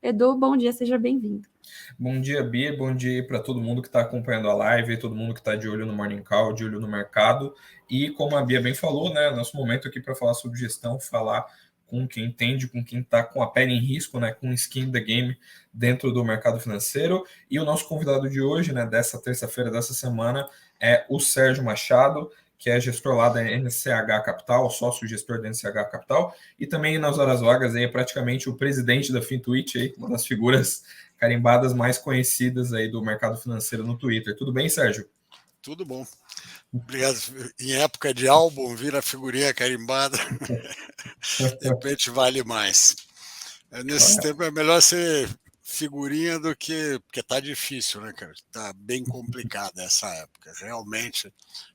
Edu, bom dia, seja bem-vindo. Bom dia, Bia. Bom dia para todo mundo que está acompanhando a live, todo mundo que está de olho no Morning Call, de olho no mercado. E como a Bia bem falou, né, nosso momento aqui para falar sobre gestão, falar com quem entende, com quem está com a pele em risco, né, com skin in the game dentro do mercado financeiro. E o nosso convidado de hoje, né, dessa terça-feira, dessa semana, é o Sérgio Machado, que é gestor lá da NCH Capital, sócio-gestor da NCH Capital, e também nas horas vagas aí é praticamente o presidente da Fintuit, aí, uma das figuras carimbadas mais conhecidas aí do mercado financeiro no Twitter. Tudo bem, Sérgio? Tudo bom. Obrigado. Em época de álbum, vira figurinha carimbada, de repente vale mais. Nesse tempo é melhor ser figurinha do que... Porque tá difícil, né, cara? Tá bem complicada essa época. Realmente,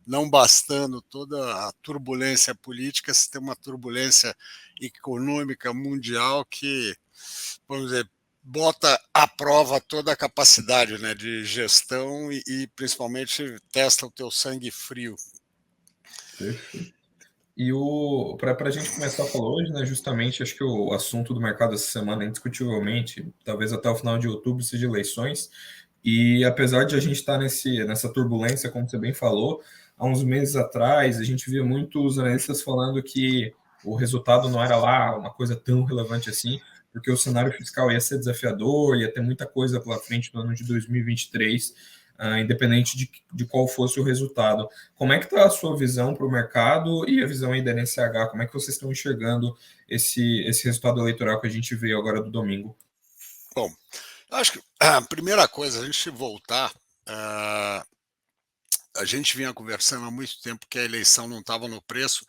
não bastando toda a turbulência política, se tem uma turbulência econômica mundial que, vamos dizer, bota à prova toda a capacidade, né, de gestão e principalmente testa o teu sangue frio. Perfeito. E para a gente começar a falar hoje, né, justamente acho que o assunto do mercado essa semana, indiscutivelmente, talvez até o final de outubro, seja eleições. E apesar de a gente estar nessa turbulência, como você bem falou, há uns meses atrás a gente via muitos analistas falando que o resultado não era lá uma coisa tão relevante assim, porque o cenário fiscal ia ser desafiador, ia ter muita coisa pela frente no ano de 2023, independente de qual fosse o resultado. Como é que está a sua visão para o mercado e a visão aí da NSH? Como é que vocês estão enxergando esse resultado eleitoral que a gente veio agora do domingo? Bom, eu acho que a primeira coisa, a gente voltar, a gente vinha conversando há muito tempo que a eleição não estava no preço,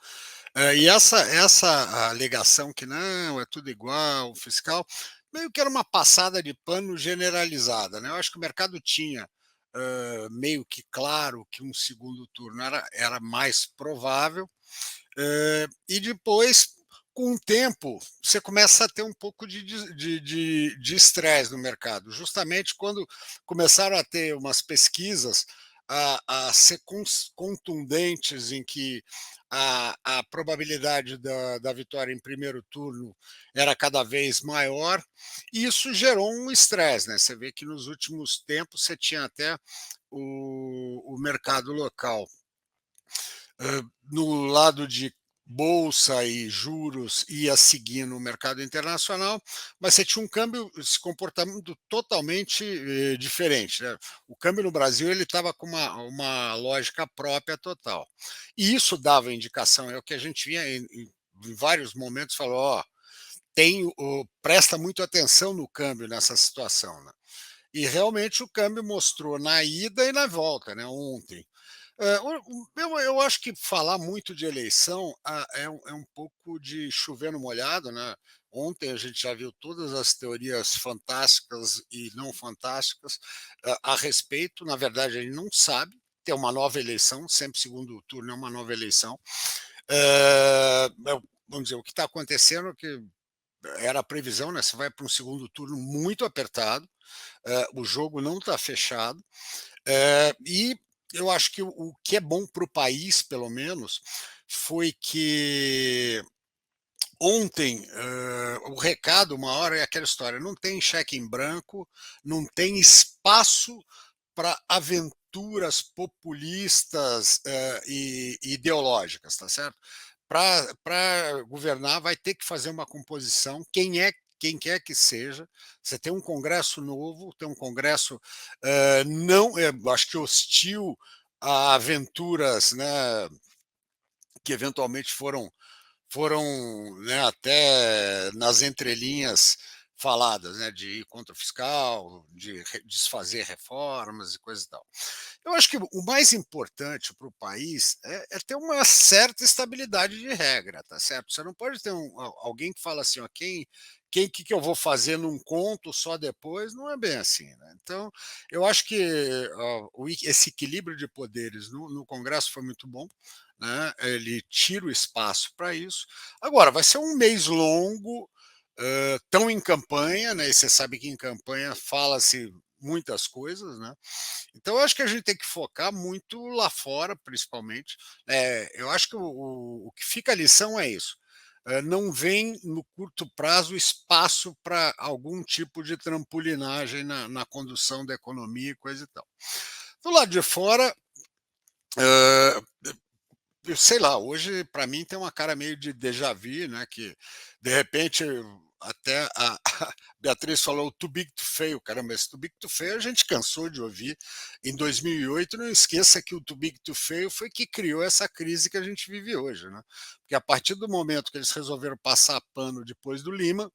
e essa alegação que não, é tudo igual, fiscal, meio que era uma passada de pano generalizada, né? Eu acho que o mercado tinha meio que claro que um segundo turno era mais provável, e depois, com o tempo, você começa a ter um pouco de estresse no mercado. Justamente quando começaram a ter umas pesquisas a ser contundentes em que a probabilidade da vitória em primeiro turno era cada vez maior, e isso gerou um estresse, né? Você vê que nos últimos tempos você tinha até o mercado local no lado de bolsa e juros ia seguir no mercado internacional, mas você tinha um câmbio se comportando totalmente diferente, né? O câmbio no Brasil ele estava com uma lógica própria total. E isso dava indicação, é o que a gente vinha em vários momentos falou, ó, presta muito atenção no câmbio nessa situação, né? E realmente o câmbio mostrou na ida e na volta, né? Ontem. Eu acho que falar muito de eleição é um pouco de chover no molhado, né? Ontem a gente já viu todas as teorias fantásticas e não fantásticas a respeito. Na verdade, a gente não sabe. Tem uma nova eleição, sempre segundo turno é uma nova eleição. Vamos dizer, o que está acontecendo é que era a previsão, né? Você vai para um segundo turno muito apertado, o jogo não está fechado, e eu acho que o que é bom para o país, pelo menos, foi que ontem o recado, uma hora, é aquela história: não tem cheque em branco, não tem espaço para aventuras populistas e ideológicas, tá certo? Para governar, vai ter que fazer uma composição, quem quer que seja. Você tem um Congresso novo, tem um Congresso não, acho que hostil a aventuras, né, que eventualmente foram, né, até nas entrelinhas faladas, né, de ir contra o fiscal, de desfazer reformas e coisa e tal. Eu acho que o mais importante para o país é ter uma certa estabilidade de regra, tá certo? Você não pode ter alguém que fala assim, ó, que eu vou fazer num conto só depois, não é bem assim, né? Então, eu acho que esse equilíbrio de poderes no Congresso foi muito bom, né? Ele tira o espaço para isso. Agora, vai ser um mês longo, tão em campanha, né? E você sabe que em campanha fala-se muitas coisas, né? Então, eu acho que a gente tem que focar muito lá fora, principalmente. Eu acho que o que fica a lição é isso. não vem no curto prazo espaço para algum tipo de trampolinagem na condução da economia e coisa e tal. Do lado de fora, eu sei lá, hoje para mim tem uma cara meio de déjà vu, né, que de repente até a Beatriz falou too big to fail, caramba, esse too big to fail a gente cansou de ouvir em 2008, não esqueça que o too big to fail foi que criou essa crise que a gente vive hoje, né? Porque a partir do momento que eles resolveram passar pano depois do Lehman,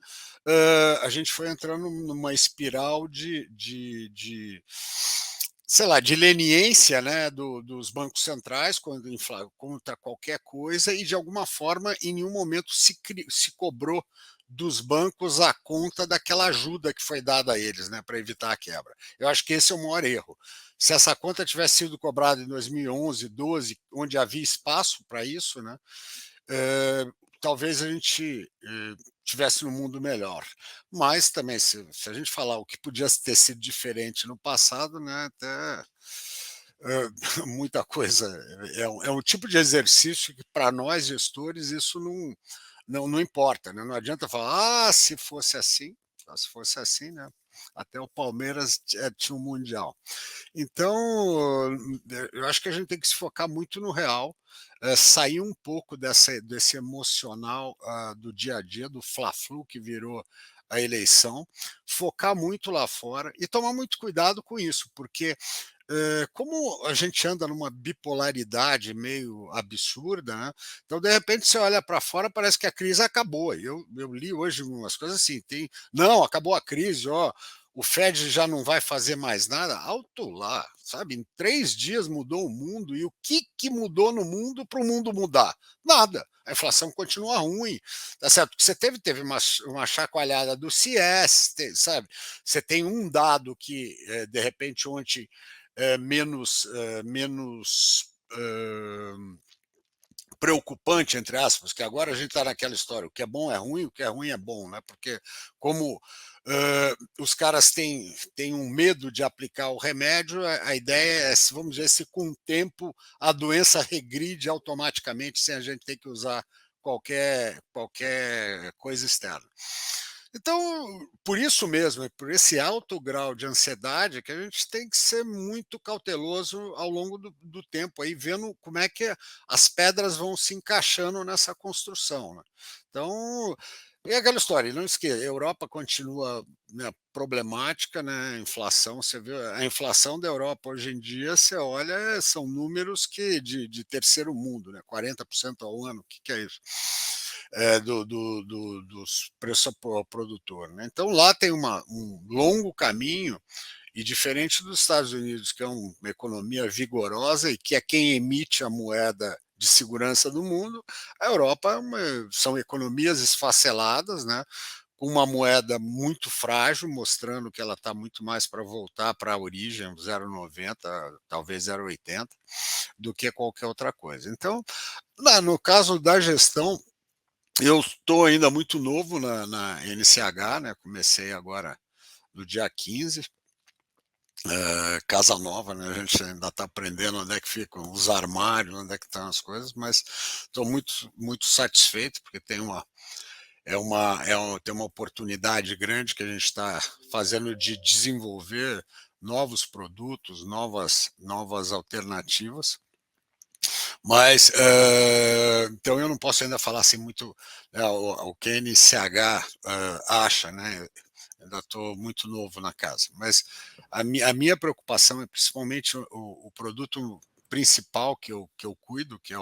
a gente foi entrando numa espiral de sei lá, de leniência, né, dos bancos centrais quando contra qualquer coisa, e de alguma forma em nenhum momento se cobrou dos bancos a conta daquela ajuda que foi dada a eles, né, para evitar a quebra. Eu acho que esse é o maior erro. Se essa conta tivesse sido cobrada em 2011, 12, onde havia espaço para isso, né, talvez a gente tivesse um mundo melhor. Mas também, se a gente falar o que podia ter sido diferente no passado, né, até muita coisa. É um tipo de exercício que, para nós gestores, isso não importa. Né? Não adianta falar, se fosse assim, né? Até o Palmeiras tinha um Mundial. Então, eu acho que a gente tem que se focar muito no real, sair um pouco desse emocional do dia a dia, do fla-flu que virou a eleição, focar muito lá fora e tomar muito cuidado com isso, porque como a gente anda numa bipolaridade meio absurda, né? Então, de repente, você olha para fora, parece que a crise acabou. Eu li hoje umas coisas assim, não, acabou a crise, ó, o Fed já não vai fazer mais nada. Alto lá, sabe? Em 3 dias mudou o mundo, e o que mudou no mundo para o mundo mudar? Nada. A inflação continua ruim, tá certo? Você teve uma chacoalhada do CS, sabe? Você tem um dado que, de repente, ontem menos preocupante, entre aspas, que agora a gente está naquela história, o que é bom é ruim, o que é ruim é bom, né? Porque como os caras têm um medo de aplicar o remédio, a ideia é, vamos dizer, se com o tempo a doença regride automaticamente sem a gente ter que usar qualquer coisa externa. Então, por isso mesmo, por esse alto grau de ansiedade, que a gente tem que ser muito cauteloso ao longo do tempo, aí vendo como é que as pedras vão se encaixando nessa construção. Né? Então, é aquela história, não esqueça, a Europa continua, né, problemática, né, a inflação, você vê, a inflação da Europa hoje em dia, você olha, são números que de terceiro mundo, né, 40% ao ano, o que é isso? Dos preços ao produtor. Né? Então, lá tem um longo caminho, e diferente dos Estados Unidos, que é uma economia vigorosa e que é quem emite a moeda de segurança do mundo, a Europa são economias esfaceladas, né? Com uma moeda muito frágil, mostrando que ela está muito mais para voltar para a origem, 0,90, talvez 0,80, do que qualquer outra coisa. Então, no caso da gestão, eu estou ainda muito novo na NCH, né? Comecei agora no dia 15, casa nova, né? A gente ainda está aprendendo onde é que ficam os armários, onde é que estão as coisas, mas estou muito satisfeito, porque tem uma oportunidade grande que a gente está fazendo de desenvolver novos produtos, novas alternativas. Mas, então eu não posso ainda falar assim muito, o que a NCH acha, né? Ainda estou muito novo na casa. Mas a minha preocupação é principalmente o produto principal que eu cuido, que é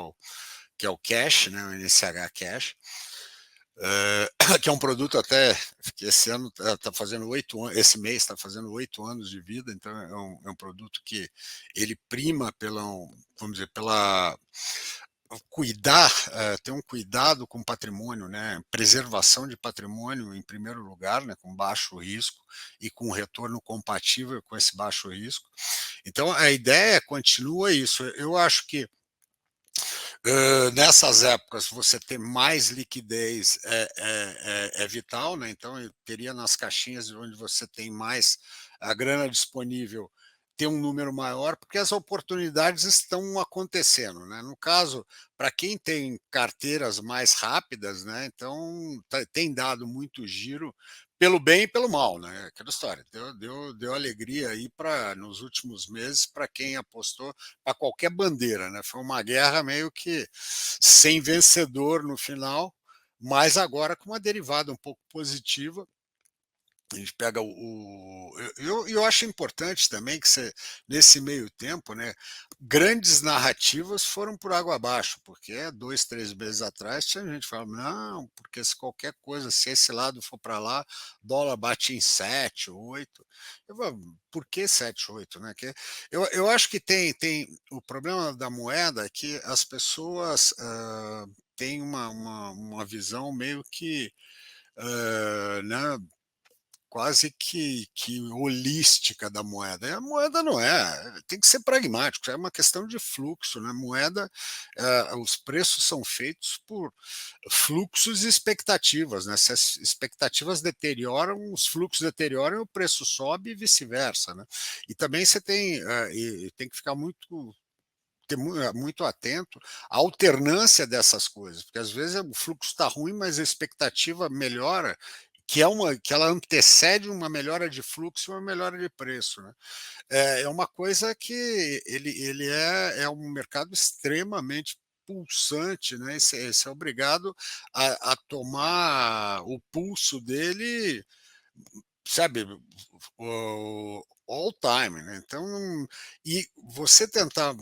o Cash, né? O NCH Cash. Que é um produto até que esse ano está fazendo 8 anos, esse mês está fazendo 8 anos de vida, então é um produto que ele prima vamos dizer, pela cuidar, ter um cuidado com o patrimônio, né? Preservação de patrimônio em primeiro lugar, né? Com baixo risco e com retorno compatível com esse baixo risco. Então a ideia continua isso. Eu acho que nessas épocas você ter mais liquidez é vital, né? Então eu teria nas caixinhas onde você tem mais a grana disponível, ter um número maior, porque as oportunidades estão acontecendo, né? No caso, para quem tem carteiras mais rápidas, né? Então tem dado muito giro pelo bem e pelo mal, né? Aquela história. Deu alegria aí nos últimos meses para quem apostou para qualquer bandeira, né? Foi uma guerra meio que sem vencedor no final, mas agora com uma derivada um pouco positiva. A gente pega eu acho importante também que você, nesse meio tempo, né, grandes narrativas foram por água abaixo, porque 2, 3 meses atrás tinha gente falando, não, porque se qualquer coisa, se esse lado for para lá, dólar bate em 7, 8. Eu falo, por que 7, 8? Né? Eu acho que tem o problema da moeda é que as pessoas têm uma visão meio que né, quase que holística da moeda. E a moeda não é, tem que ser pragmático, é uma questão de fluxo, né? Moeda, os preços são feitos por fluxos e expectativas, né? Se as expectativas deterioram, os fluxos deterioram, o preço sobe e vice-versa, né? E também você tem, e tem que ficar muito atento à alternância dessas coisas, porque às vezes o fluxo está ruim, mas a expectativa melhora, que ela antecede uma melhora de fluxo e uma melhora de preço, né? É uma coisa que ele é um mercado extremamente pulsante, né? Você é obrigado a tomar o pulso dele, sabe, all time, né? Então, e você tentar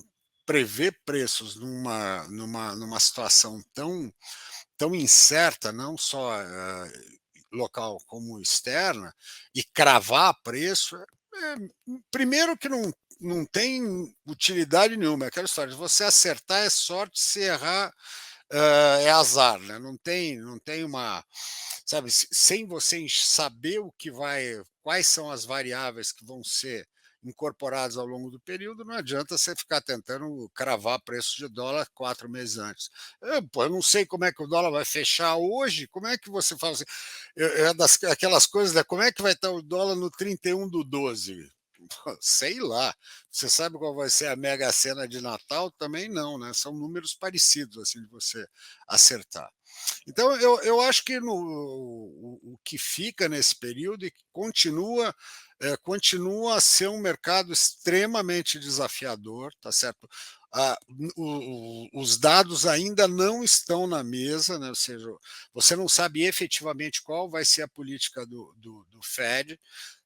prever preços numa situação tão incerta, não só local como externa, e cravar preço, primeiro que não tem utilidade nenhuma. É aquela história, se você acertar é sorte, se errar é azar, né? Não tem uma, sabe, sem você saber quais são as variáveis que vão ser incorporadas ao longo do período, não adianta você ficar tentando cravar preço de dólar 4 meses antes. Eu não sei como é que o dólar vai fechar hoje, como é que você fala assim? Aquelas coisas, né? Como é que vai estar o dólar no 31/12? Sei lá. Você sabe qual vai ser a Mega Sena de Natal? Também não, né? São números parecidos assim de você acertar. Então eu acho que o que fica nesse período e que continua a ser um mercado extremamente desafiador, tá certo? Os dados ainda não estão na mesa, né? Ou seja, você não sabe efetivamente qual vai ser a política do Fed.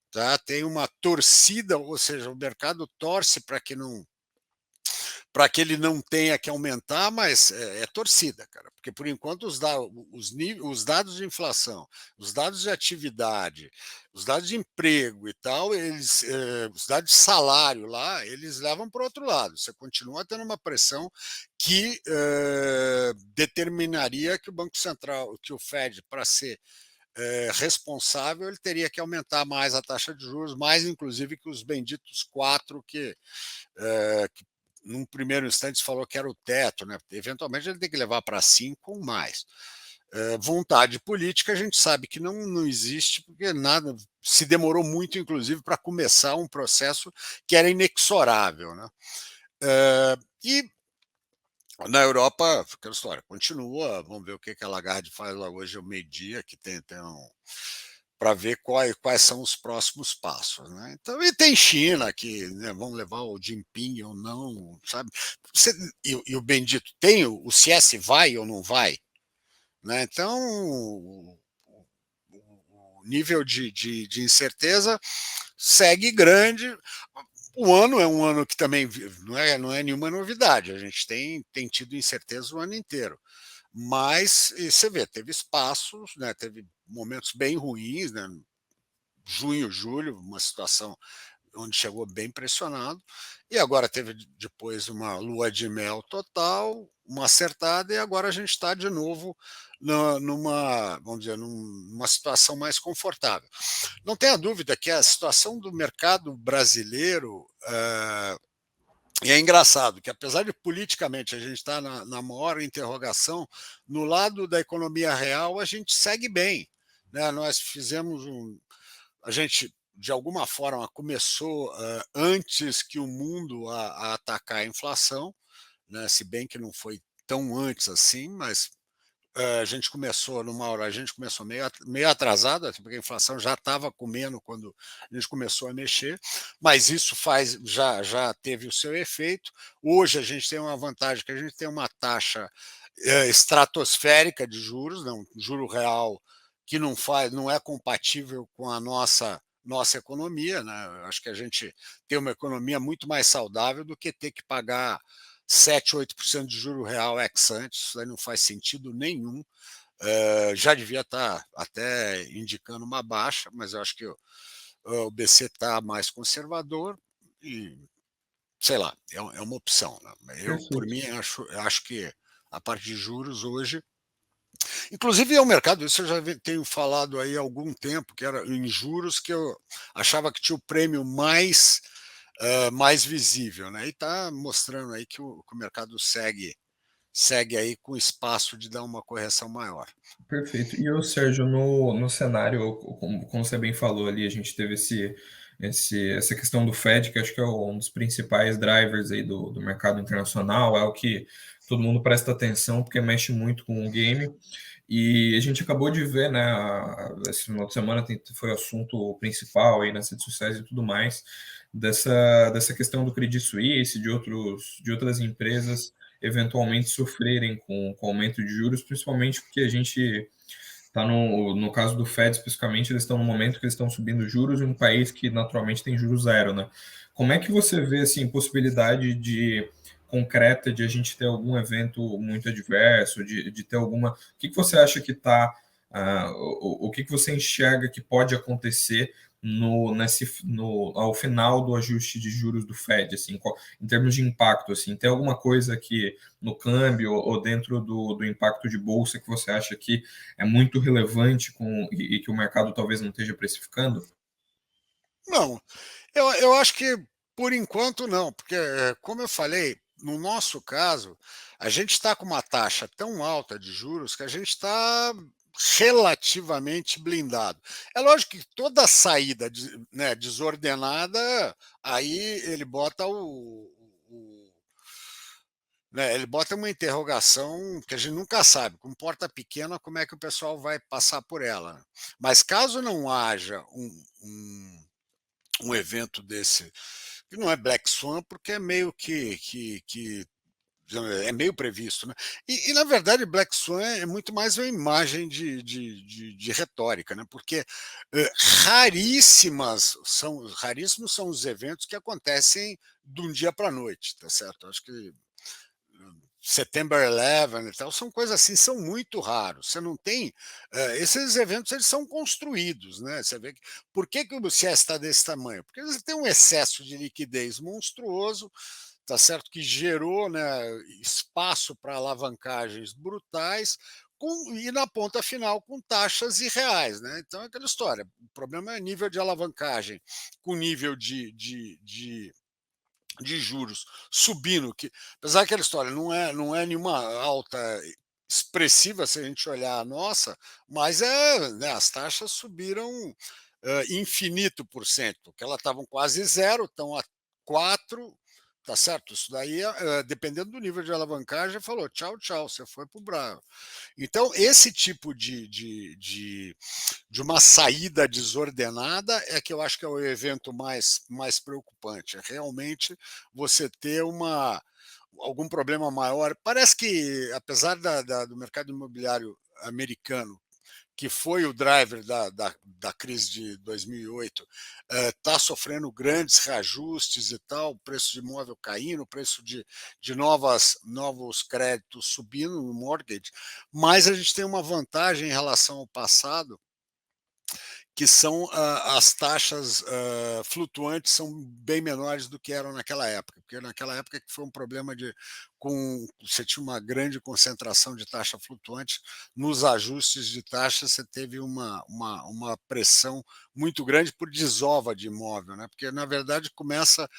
Tá? Tem uma torcida, ou seja, o mercado torce para que ele não tenha que aumentar, mas é torcida, cara, porque por enquanto os dados de inflação, os dados de atividade, os dados de emprego e tal, os dados de salário lá, eles levam para o outro lado. Você continua tendo uma pressão que determinaria que o Banco Central, que o Fed, para ser responsável, ele teria que aumentar mais a taxa de juros, mais inclusive que os benditos 4 que num primeiro instante falou que era o teto, né? Eventualmente ele tem que levar para 5 ou mais. Vontade política a gente sabe que não existe, porque nada se demorou muito, inclusive, para começar um processo que era inexorável, né? E na Europa, aquela história continua. Vamos ver o que a Lagarde faz lá hoje ao meio-dia, que tem para ver quais são os próximos passos, né? Então, e tem China que, né, vão levar o Jinping ou não, sabe? E o bendito tem o CS vai ou não vai, né? Então o nível de incerteza segue grande. O ano é um ano que também não é nenhuma novidade. A gente tem tido incerteza o ano inteiro. Mas você vê, teve espaços, né, teve momentos bem ruins, né, junho, julho, uma situação onde chegou bem pressionado, e agora teve depois uma lua de mel total, uma acertada, e agora a gente está de novo vamos dizer, numa situação mais confortável. Não tenha dúvida que a situação do mercado brasileiro e é engraçado que, apesar de politicamente a gente estar na maior interrogação, no lado da economia real a gente segue bem, né? Nós fizemos a gente de alguma forma, começou antes que o mundo a atacar a inflação, né? Se bem que não foi tão antes assim, mas a gente começou numa hora, a gente começou meio atrasado, porque a inflação já estava comendo quando a gente começou a mexer, mas isso já teve o seu efeito. Hoje a gente tem uma vantagem que a gente tem uma taxa estratosférica de juros, não, juro real que não é compatível com a nossa economia, né? Acho que a gente tem uma economia muito mais saudável do que ter que pagar 7, 8% de juro real ex ante, isso aí não faz sentido nenhum. Já devia estar até indicando uma baixa, mas eu acho que o BC está mais conservador e, sei lá, é uma opção, né? Eu, por Perfeito. mim, acho que a parte de juros hoje, inclusive é um mercado, isso eu já tenho falado aí há algum tempo, que era em juros que eu achava que tinha o prêmio mais visível, né? E está mostrando aí que o mercado segue aí com espaço de dar uma correção maior. Perfeito. E o Sérgio, no cenário, como você bem falou ali, a gente teve essa questão do Fed, que acho que é um dos principais drivers aí do mercado internacional, é o que todo mundo presta atenção, porque mexe muito com o game. E a gente acabou de ver, né, esse final de semana foi o assunto principal aí nas redes sociais e tudo mais, dessa questão do Credit Suisse, de outras empresas eventualmente sofrerem com aumento de juros, principalmente porque a gente está no caso do Fed especificamente, eles estão no momento que eles estão subindo juros em um país que naturalmente tem juros zero, né? Como é que você vê assim, possibilidade de concreta de a gente ter algum evento muito adverso, de ter alguma. O que você acha que está. O que você enxerga que pode acontecer ao final do ajuste de juros do Fed, assim, em termos de impacto, assim, tem alguma coisa que no câmbio ou dentro do impacto de bolsa que você acha que é muito relevante e que o mercado talvez não esteja precificando? Não, eu acho que por enquanto não, porque, como eu falei, no nosso caso, a gente está com uma taxa tão alta de juros que a gente está relativamente blindado. É lógico que toda saída né, desordenada, aí ele bota né, ele bota uma interrogação que a gente nunca sabe, com porta pequena, como é que o pessoal vai passar por ela. Né? Mas caso não haja um evento desse, que não é Black Swan, porque é meio que é meio previsto, né? Na verdade, Black Swan é muito mais uma imagem de retórica, né? Porque raríssimos são os eventos que acontecem de um dia para a noite, tá certo? Acho que September 11 e tal, são coisas assim, são muito raros. Você não tem. Esses eventos eles são construídos, né? Você vê por que o BCS está desse tamanho? Porque eles têm um excesso de liquidez monstruoso, tá certo? Que gerou, né, espaço para alavancagens brutais. E na ponta final com taxas irreais, né? Então é aquela história. O problema é nível de alavancagem com nível de juros subindo, que apesar daquela história, não é nenhuma alta expressiva se a gente olhar a nossa, mas né, as taxas subiram infinito por cento, que elas estavam quase zero, estão a 4, tá certo? Isso daí, dependendo do nível de alavancagem, falou tchau, tchau, você foi para o Bravo. Então, esse tipo de uma saída desordenada é que eu acho que é o evento mais preocupante. É realmente você ter algum problema maior. Parece que, apesar do mercado imobiliário americano, que foi o driver da crise de 2008, está sofrendo grandes reajustes e tal, o preço de imóvel caindo, o preço de novos créditos subindo no mortgage, mas a gente tem uma vantagem em relação ao passado, que são as taxas flutuantes são bem menores do que eram naquela época, porque naquela época que foi um problema você tinha uma grande concentração de taxa flutuante, nos ajustes de taxa você teve uma pressão muito grande por desova de imóvel, né? Porque na verdade começa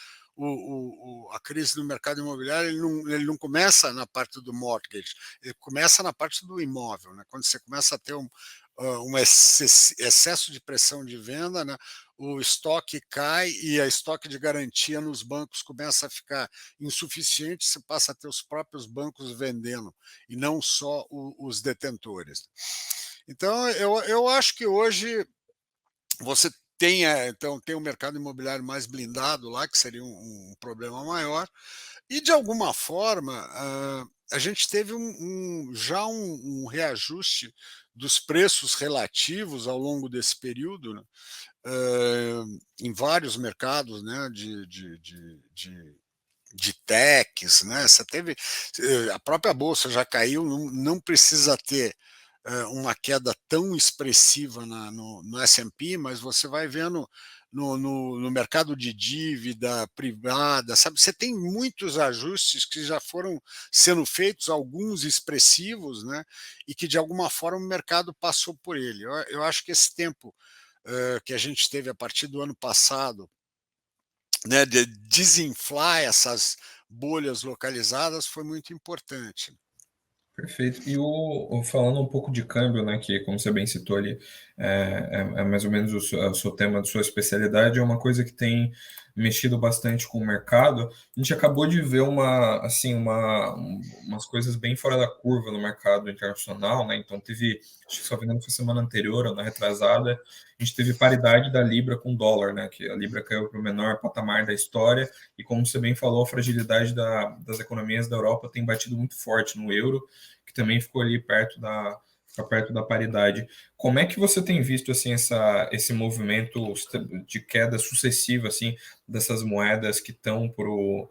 a crise do mercado imobiliário, ele não começa na parte do mortgage, ele começa na parte do imóvel, né? Quando você começa a ter um excesso de pressão de venda, né? O estoque cai e a estoque de garantia nos bancos começa a ficar insuficiente, você passa a ter os próprios bancos vendendo, e não só os detentores. Então, eu acho que hoje você tem, então, tem um mercado imobiliário mais blindado lá, que seria um problema maior, e de alguma forma a gente teve já um reajuste dos preços relativos ao longo desse período, né? Em vários mercados, né, de techs, né? Você teve a própria bolsa já caiu, não precisa ter uma queda tão expressiva no S&P, mas você vai vendo no mercado de dívida privada, sabe? Você tem muitos ajustes que já foram sendo feitos, alguns expressivos, né? E que de alguma forma o mercado passou por ele. Eu acho que esse tempo que a gente teve a partir do ano passado, né, de desinflar essas bolhas localizadas foi muito importante. Perfeito. E falando um pouco de câmbio, né, que como você bem citou ali, é mais ou menos o seu tema de sua especialidade, é uma coisa que tem mexido bastante com o mercado. A gente acabou de ver umas coisas bem fora da curva no mercado internacional, né? Então acho que só vendo foi semana anterior ou na retrasada, a gente teve paridade da Libra com o dólar, né? Que a Libra caiu para o menor patamar da história, e como você bem falou, a fragilidade das economias da Europa tem batido muito forte no euro, que também ficou ali fica perto da paridade. Como é que você tem visto assim esse movimento de queda sucessiva assim dessas moedas que estão pro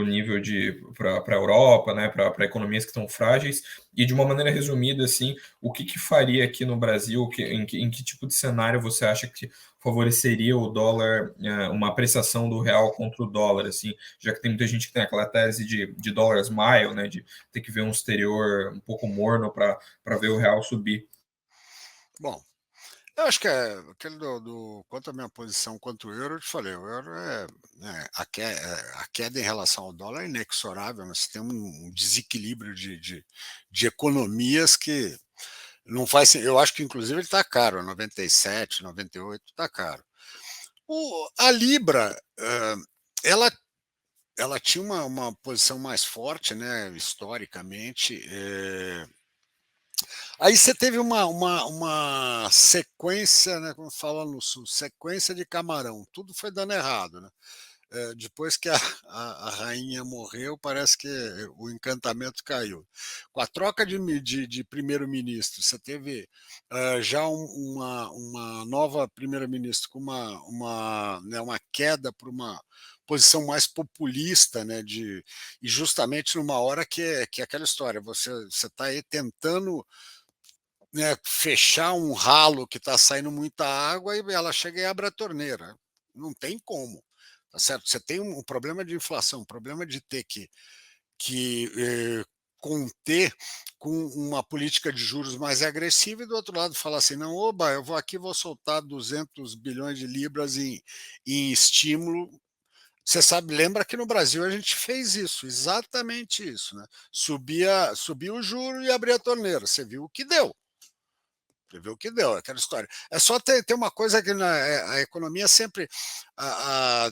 nível para a Europa, né, para economias que estão frágeis, e de uma maneira resumida assim, o que faria aqui no Brasil, em que tipo de cenário você acha que favoreceria o dólar, uma apreciação do real contra o dólar, assim, já que tem muita gente que tem aquela tese de dólar smile, né, de ter que ver um exterior um pouco morno para ver o real subir. Bom, eu acho que é aquele quanto à minha posição quanto o euro, eu te falei, o euro né, a queda em relação ao dólar é inexorável, mas tem um desequilíbrio de economias que não faz. Eu acho que inclusive ele está caro, 97, 98 está caro. A Libra, ela tinha uma posição mais forte, né, historicamente. Aí você teve uma sequência, né, como fala no Sul, sequência de camarão. Tudo foi dando errado, né? Depois que a rainha morreu, parece que o encantamento caiu. Com a troca de primeiro-ministro, você teve já uma nova primeira-ministra com né, uma queda para uma posição mais populista, né, e justamente numa hora que é aquela história, você está aí tentando, né, fechar um ralo que está saindo muita água, e ela chega e abre a torneira. Não tem como. Tá certo? Você tem um problema de inflação, um problema de ter que conter com uma política de juros mais agressiva, e do outro lado falar assim, não, oba, eu vou aqui, vou soltar 200 bilhões de libras em estímulo. Você sabe, lembra que no Brasil a gente fez isso, exatamente isso, né? Subia o juro e abria a torneira, você viu o que deu. Você viu o que deu, aquela história. É só ter uma coisa que a economia sempre,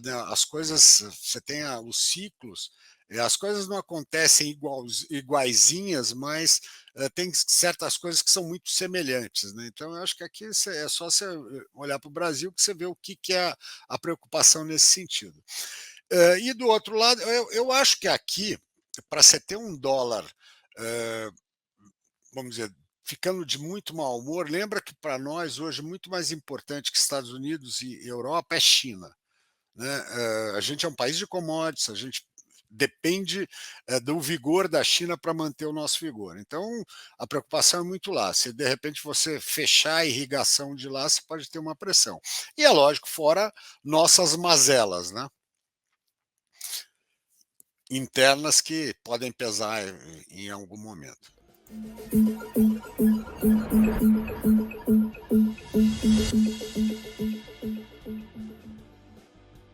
né, as coisas, você tem os ciclos, as coisas não acontecem iguaizinhas, mas tem certas coisas que são muito semelhantes, né? Então, eu acho que aqui é só você olhar para o Brasil que você vê o que é a preocupação nesse sentido. E do outro lado, eu acho que aqui, para você ter um dólar, vamos dizer, ficando de muito mau humor, lembra que para nós hoje muito mais importante que Estados Unidos e Europa é China, né? A gente é um país de commodities, a gente depende do vigor da China para manter o nosso vigor. Então, a preocupação é muito lá. Se de repente você fechar a irrigação de lá, você pode ter uma pressão. E é lógico, fora nossas mazelas, né, internas, que podem pesar em algum momento.